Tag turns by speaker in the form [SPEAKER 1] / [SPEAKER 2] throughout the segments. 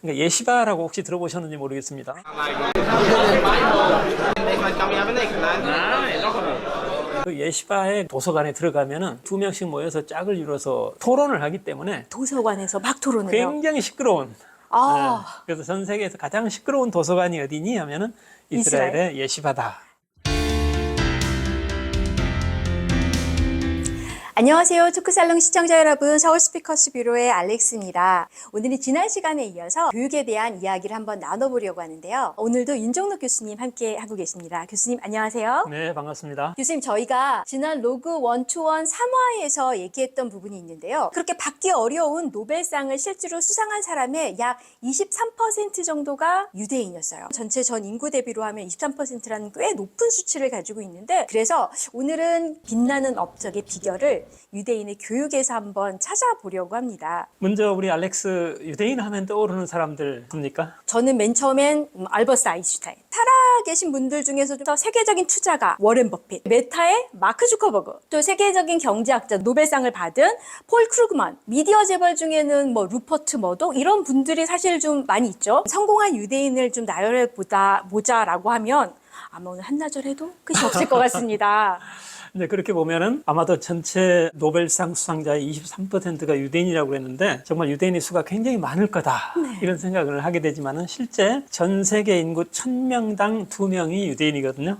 [SPEAKER 1] 그러니까 예시바라고 혹시 들어보셨는지 모르겠습니다. 그 예시바의 도서관에 들어가면은 2명씩 모여서 짝을 이뤄서 토론을 하기 때문에
[SPEAKER 2] 도서관에서 막 토론을 해요.
[SPEAKER 1] 굉장히 시끄러운.
[SPEAKER 2] 아,
[SPEAKER 1] 네. 그래서 전 세계에서 가장 시끄러운 도서관이 어디니 하면은 이스라엘의 예시바다.
[SPEAKER 2] 안녕하세요. 토크살롱 시청자 여러분, 서울 스피커스 뷰로의 알렉스입니다. 오늘은 지난 시간에 이어서 교육에 대한 이야기를 한번 나눠보려고 하는데요. 오늘도 윤종록 교수님 함께 하고 계십니다. 교수님 안녕하세요.
[SPEAKER 1] 네, 반갑습니다.
[SPEAKER 2] 교수님, 저희가 지난 로그 1-1 3화에서 얘기했던 부분이 있는데요. 그렇게 받기 어려운 노벨상을 실제로 수상한 사람의 약 23% 정도가 유대인이었어요. 전체 전 인구 대비로 하면 23%라는 꽤 높은 수치를 가지고 있는데, 그래서 오늘은 빛나는 업적의 비결을 유대인의 교육에서 한번 찾아보려고 합니다.
[SPEAKER 1] 먼저 우리 알렉스 유대인 하면 떠오르는 사람들 뭡니까?
[SPEAKER 2] 저는 맨 처음엔 알버트 아인슈타인, 살아 계신 분들 중에서 좀 세계적인 투자가 워렌 버핏, 메타의 마크 주커버그, 또 세계적인 경제학자 노벨상을 받은 폴 크루그만, 미디어 재벌 중에는 뭐 루퍼트 머독 이런 분들이 사실 좀 많이 있죠. 성공한 유대인을 좀 나열해 보자라고 하면 아마 오늘 한나절 해도 끝이 없을 것 같습니다.
[SPEAKER 1] 네, 그렇게 보면은 아마도 전체 노벨상 수상자의 23%가 유대인이라고 했는데 정말 유대인의 수가 굉장히 많을 거다. 이런 생각을 하게 되지만은 실제 전 세계 인구 1000명당 2명이 유대인이거든요.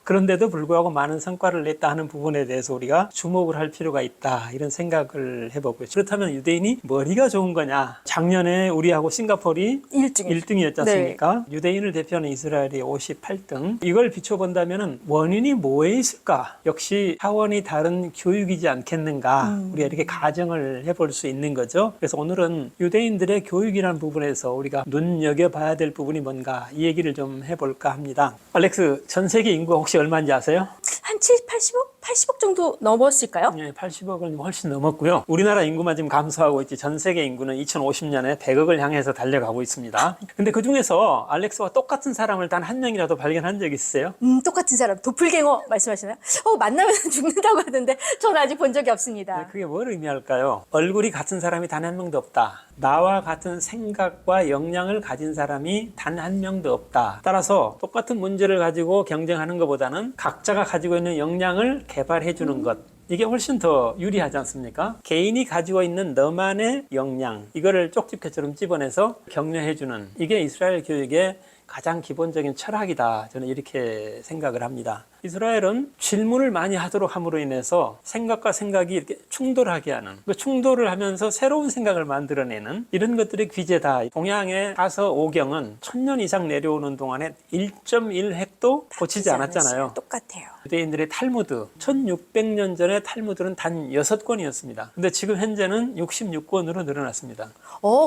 [SPEAKER 1] 그런데도 불구하고 많은 성과를 냈다 하는 부분에 대해서 우리가 주목을 할 필요가 있다 이런 생각을 해보고요. 그렇다면 유대인이 머리가 좋은 거냐? 작년에 우리하고 싱가포르이 1등이었지 않습니까? 네. 유대인을 대표하는 이스라엘이 58등. 이걸 비춰본다면 원인이 뭐에 있을까? 역시 차원이 다른 교육이지 않겠는가? 우리가 이렇게 가정을 해볼 수 있는 거죠. 그래서 오늘은 유대인들의 교육이라는 부분에서 우리가 눈여겨봐야 될 부분이 뭔가 이 얘기를 좀 해볼까 합니다. 알렉스, 전 세계 인구가 혹시 얼마인지 아세요?
[SPEAKER 2] 한 80억? 80억 정도 넘었을까요?
[SPEAKER 1] 네, 80억을 훨씬 넘었고요. 우리나라 인구만 지금 감소하고 있지 전 세계 인구는 2050년에 100억을 향해서 달려가고 있습니다. 근데 그 중에서 알렉스와 똑같은 사람을 단 한 명이라도 발견한 적 있으세요?
[SPEAKER 2] 똑같은 사람, 도플갱어 말씀하시나요? 만나면 죽는다고 하던데 저는 아직 본 적이 없습니다.
[SPEAKER 1] 네, 그게 뭘 의미할까요? 얼굴이 같은 사람이 단 한 명도 없다. 나와 같은 생각과 역량을 가진 사람이 단 한 명도 없다. 따라서 똑같은 문제를 가지고 경쟁하는 것보다는 각자가 가지고 있는 역량을 개발해 주는 것. 이게 훨씬 더 유리하지 않습니까? 개인이 가지고 있는 너만의 역량, 이거를 쪽집게처럼 집어내서 격려해 주는, 이게 이스라엘 교육의 가장 기본적인 철학이다. 저는 이렇게 생각을 합니다. 이스라엘은 질문을 많이 하도록 함으로 인해서 생각과 생각이 이렇게 충돌하게 하는, 그 충돌을 하면서 새로운 생각을 만들어내는 이런 것들이 귀재다. 동양의 4서 5경은 1000년 이상 내려오는 동안에 1.1획도 고치지 않았잖아요.
[SPEAKER 2] 똑같아요.
[SPEAKER 1] 유대인들의 탈무드, 1600년 전에 탈무드는 단 6권이었습니다. 근데 지금 현재는 66권으로 늘어났습니다.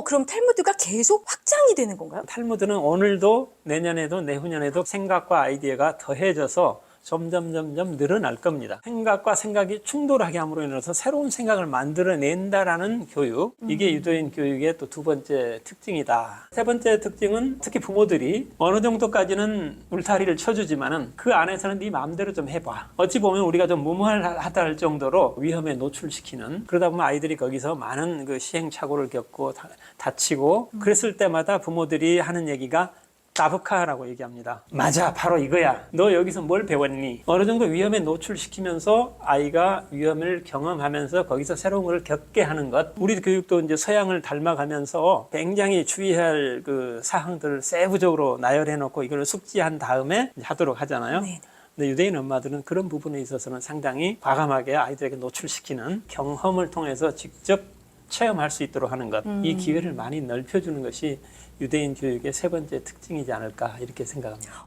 [SPEAKER 2] 그럼 탈무드가 계속 확장이 되는 건가요?
[SPEAKER 1] 탈무드는 오늘도 내년에도 내후년에도 생각과 아이디어가 더해져서 점점 늘어날 겁니다. 생각과 생각이 충돌하게 함으로 인해서 새로운 생각을 만들어낸다라는 교육, 이게 유대인 교육의 또 두 번째 특징이다. 세 번째 특징은 특히 부모들이 어느 정도까지는 울타리를 쳐주지만은 그 안에서는 네 마음대로 좀 해봐. 어찌 보면 우리가 좀 무모하다 할 정도로 위험에 노출시키는, 그러다 보면 아이들이 거기서 많은 그 시행착오를 겪고 다치고 그랬을 때마다 부모들이 하는 얘기가 따브카라고 얘기합니다. 맞아, 바로 이거야. 너 여기서 뭘 배웠니? 어느 정도 위험에 노출시키면서 아이가 위험을 경험하면서 거기서 새로운 걸 겪게 하는 것. 우리 교육도 이제 서양을 닮아가면서 굉장히 주의할 그 사항들을 세부적으로 나열해놓고 이걸 숙지한 다음에 하도록 하잖아요.
[SPEAKER 2] 네.
[SPEAKER 1] 근데 유대인 엄마들은 그런 부분에 있어서는 상당히 과감하게 아이들에게 노출시키는 경험을 통해서 직접 체험할 수 있도록 하는 것. 이 기회를 많이 넓혀주는 것이 유대인 교육의 세 번째 특징이지 않을까 이렇게 생각합니다.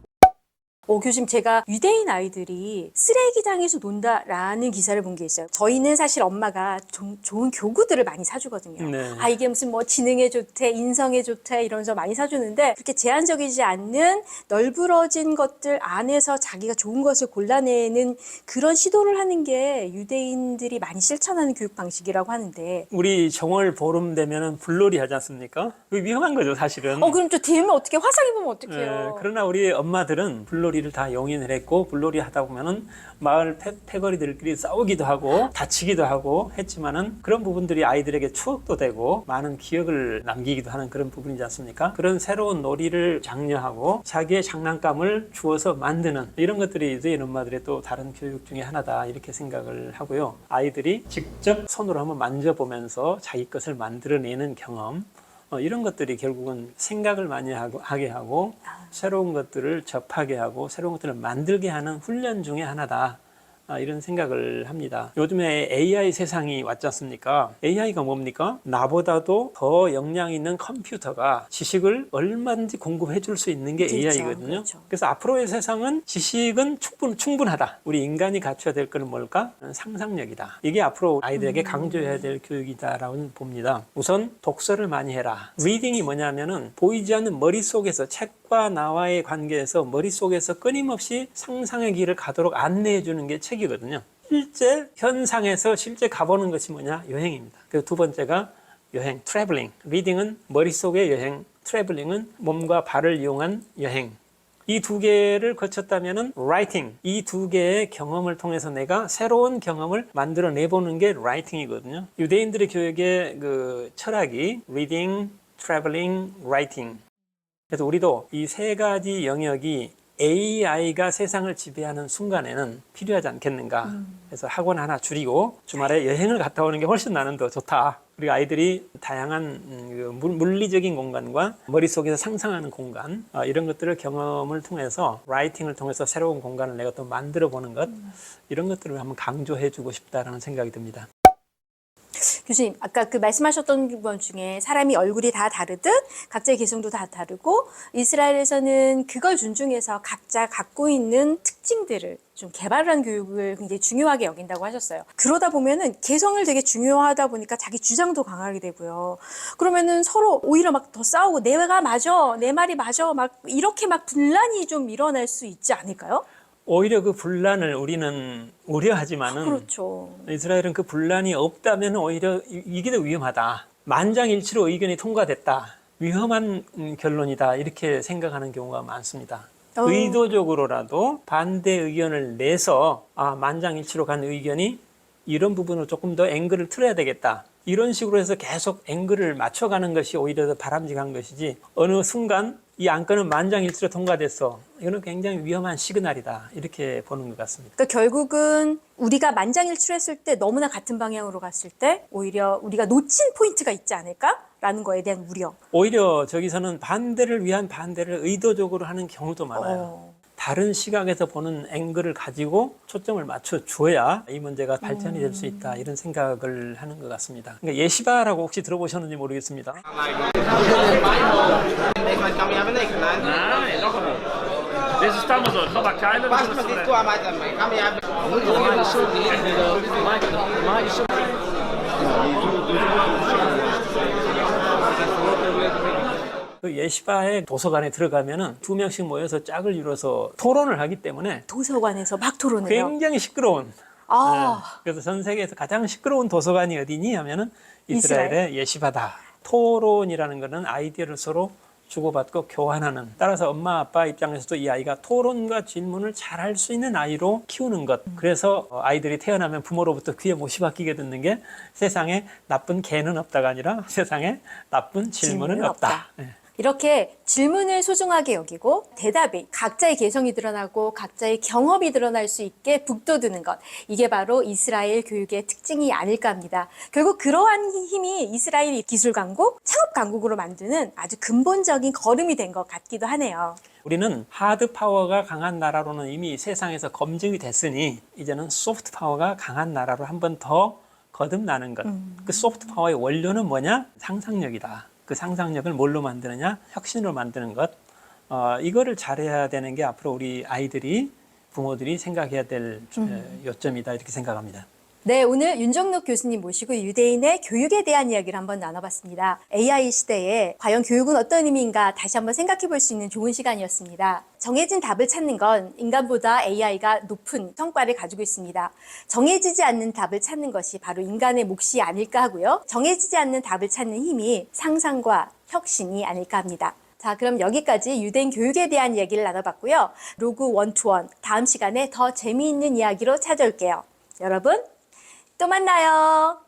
[SPEAKER 2] 교수님, 제가 유대인 아이들이 쓰레기장에서 논다라는 기사를 본 게 있어요. 저희는 사실 엄마가 좋은 교구들을 많이 사주거든요.
[SPEAKER 1] 네.
[SPEAKER 2] 이게 무슨 뭐 지능에 좋대, 인성에 좋대 이러면서 많이 사주는데, 그렇게 제한적이지 않는 널브러진 것들 안에서 자기가 좋은 것을 골라내는 그런 시도를 하는 게 유대인들이 많이 실천하는 교육 방식이라고 하는데,
[SPEAKER 1] 우리 정월 보름 되면은 불놀이 하지 않습니까? 그게 위험한 거죠, 사실은.
[SPEAKER 2] 그럼 또 되면 어떻게 화상 입으면 어떡해요?
[SPEAKER 1] 그러나 우리 엄마들은 불놀이 불놀이를 다 용인을 했고 불놀이 하다 보면은 마을 패거리들끼리 싸우기도 하고 다치기도 하고 했지만은 그런 부분들이 아이들에게 추억도 되고 많은 기억을 남기기도 하는 그런 부분이지 않습니까? 그런 새로운 놀이를 장려하고 자기의 장난감을 주어서 만드는 이런 것들이 유대인 엄마들의 또 다른 교육 중에 하나다 이렇게 생각을 하고요. 아이들이 직접 손으로 한번 만져보면서 자기 것을 만들어내는 경험 이런 것들이 결국은 생각을 많이 하게 하고 새로운 것들을 접하게 하고 새로운 것들을 만들게 하는 훈련 중에 하나다. 이런 생각을 합니다. 요즘에 AI 세상이 왔지 않습니까? AI가 뭡니까? 나보다도 더 역량 있는 컴퓨터가 지식을 얼마든지 공급해 줄 수 있는 게
[SPEAKER 2] 그렇죠.
[SPEAKER 1] AI거든요.
[SPEAKER 2] 그렇죠.
[SPEAKER 1] 그래서 앞으로의 세상은 지식은 충분하다. 우리 인간이 갖춰야 될 것은 뭘까? 상상력이다. 이게 앞으로 아이들에게 강조해야 될 교육이다라고 봅니다. 우선 독서를 많이 해라. 리딩이 뭐냐면은 보이지 않는 머릿속에서 책과 나와의 관계에서 머릿속에서 끊임없이 상상의 길을 가도록 안내해 주는 게 책이거든요. 실제 현상에서 실제 가보는 것이 뭐냐? 여행입니다. 그리고 두 번째가 여행, 트래블링. 리딩은 머릿속의 여행, 트래블링은 몸과 발을 이용한 여행. 이 두 개를 거쳤다면은 라이팅, 이 두 개의 경험을 통해서 내가 새로운 경험을 만들어 내보는 게 라이팅이거든요. 유대인들의 교육의 그 철학이 리딩, 트래블링, 라이팅. 그래서 우리도 이 세 가지 영역이 AI가 세상을 지배하는 순간에는 필요하지 않겠는가. 그래서 학원 하나 줄이고 주말에 여행을 갔다 오는 게 훨씬 나는 더 좋다. 그리고 아이들이 다양한 물리적인 공간과 머릿속에서 상상하는 공간 이런 것들을 경험을 통해서 라이팅을 통해서 새로운 공간을 내가 또 만들어 보는 것 이런 것들을 한번 강조해 주고 싶다라는 생각이 듭니다.
[SPEAKER 2] 교수님, 아까 그 말씀하셨던 것 중에 사람이 얼굴이 다 다르듯 각자의 개성도 다 다르고 이스라엘에서는 그걸 존중해서 각자 갖고 있는 특징들을 좀 개발하는 교육을 굉장히 중요하게 여긴다고 하셨어요. 그러다 보면은 개성을 되게 중요하다 보니까 자기 주장도 강하게 되고요. 그러면은 서로 오히려 막 더 싸우고 내가 맞아, 내 말이 맞아, 막 이렇게 막 분란이 좀 일어날 수 있지 않을까요?
[SPEAKER 1] 오히려 그 분란을 우리는 우려하지만은
[SPEAKER 2] 그렇죠.
[SPEAKER 1] 이스라엘은 그 분란이 없다면 오히려 이게 더 위험하다. 만장일치로 의견이 통과됐다. 위험한 결론이다. 이렇게 생각하는 경우가 많습니다. 의도적으로라도 반대 의견을 내서 만장일치로 간 의견이 이런 부분을 조금 더 앵글을 틀어야 되겠다. 이런 식으로 해서 계속 앵글을 맞춰가는 것이 오히려 더 바람직한 것이지 어느 순간 이 안건은 만장일치로 통과됐어. 이거는 굉장히 위험한 시그널이다. 이렇게 보는 것 같습니다.
[SPEAKER 2] 그러니까 결국은 우리가 만장일치로 했을 때 너무나 같은 방향으로 갔을 때 오히려 우리가 놓친 포인트가 있지 않을까라는 거에 대한 우려.
[SPEAKER 1] 오히려 저기서는 반대를 위한 반대를 의도적으로 하는 경우도 많아요. 다른 시각에서 보는 앵글을 가지고 초점을 맞춰줘야 이 문제가 발전이 될 수 있다 이런 생각을 하는 것 같습니다. 그러니까 예시바라고 혹시 들어보셨는지 모르겠습니다.
[SPEAKER 3] Nee, nog niet. Deze stammen zo, ga maar kijken.
[SPEAKER 4] Basta mas isso a mais também. Caminhar.
[SPEAKER 1] 그 예시바의 도서관에 들어가면은 2명씩 모여서 짝을 이뤄서 토론을 하기 때문에
[SPEAKER 2] 도서관에서 막 토론해요.
[SPEAKER 1] 굉장히 시끄러운.
[SPEAKER 2] 아,
[SPEAKER 1] 그래서 전 세계에서 가장 시끄러운 도서관이 어디니 하면은 이스라엘의 예시바다. 토론이라는 것은 아이디어를 서로 주고받고 교환하는. 따라서 엄마 아빠 입장에서도 이 아이가 토론과 질문을 잘 할 수 있는 아이로 키우는 것. 그래서 아이들이 태어나면 부모로부터 귀에 못이 박히게 듣는 게 세상에 나쁜 개는 없다가 아니라 세상에 나쁜 질문은 없다. 네.
[SPEAKER 2] 이렇게 질문을 소중하게 여기고 대답이 각자의 개성이 드러나고 각자의 경험이 드러날 수 있게 북돋우는 것. 이게 바로 이스라엘 교육의 특징이 아닐까 합니다. 결국 그러한 힘이 이스라엘 기술 강국, 창업 강국으로 만드는 아주 근본적인 걸음이 된 것 같기도 하네요.
[SPEAKER 1] 우리는 하드 파워가 강한 나라로는 이미 세상에서 검증이 됐으니 이제는 소프트 파워가 강한 나라로 한 번 더 거듭나는 것. 그 소프트 파워의 원료는 뭐냐? 상상력이다. 그 상상력을 뭘로 만드느냐? 혁신으로 만드는 것. 이거를 잘해야 되는 게 앞으로 우리 아이들이, 부모들이 생각해야 될 요점이다. 이렇게 생각합니다.
[SPEAKER 2] 네, 오늘 윤정록 교수님 모시고 유대인의 교육에 대한 이야기를 한번 나눠봤습니다. AI 시대에 과연 교육은 어떤 의미인가 다시 한번 생각해 볼 수 있는 좋은 시간이었습니다. 정해진 답을 찾는 건 인간보다 AI가 높은 성과를 가지고 있습니다. 정해지지 않는 답을 찾는 것이 바로 인간의 몫이 아닐까 하고요. 정해지지 않는 답을 찾는 힘이 상상과 혁신이 아닐까 합니다. 자, 그럼 여기까지 유대인 교육에 대한 얘기를 나눠봤고요. 로그 원투원 다음 시간에 더 재미있는 이야기로 찾아올게요. 여러분, 또 만나요.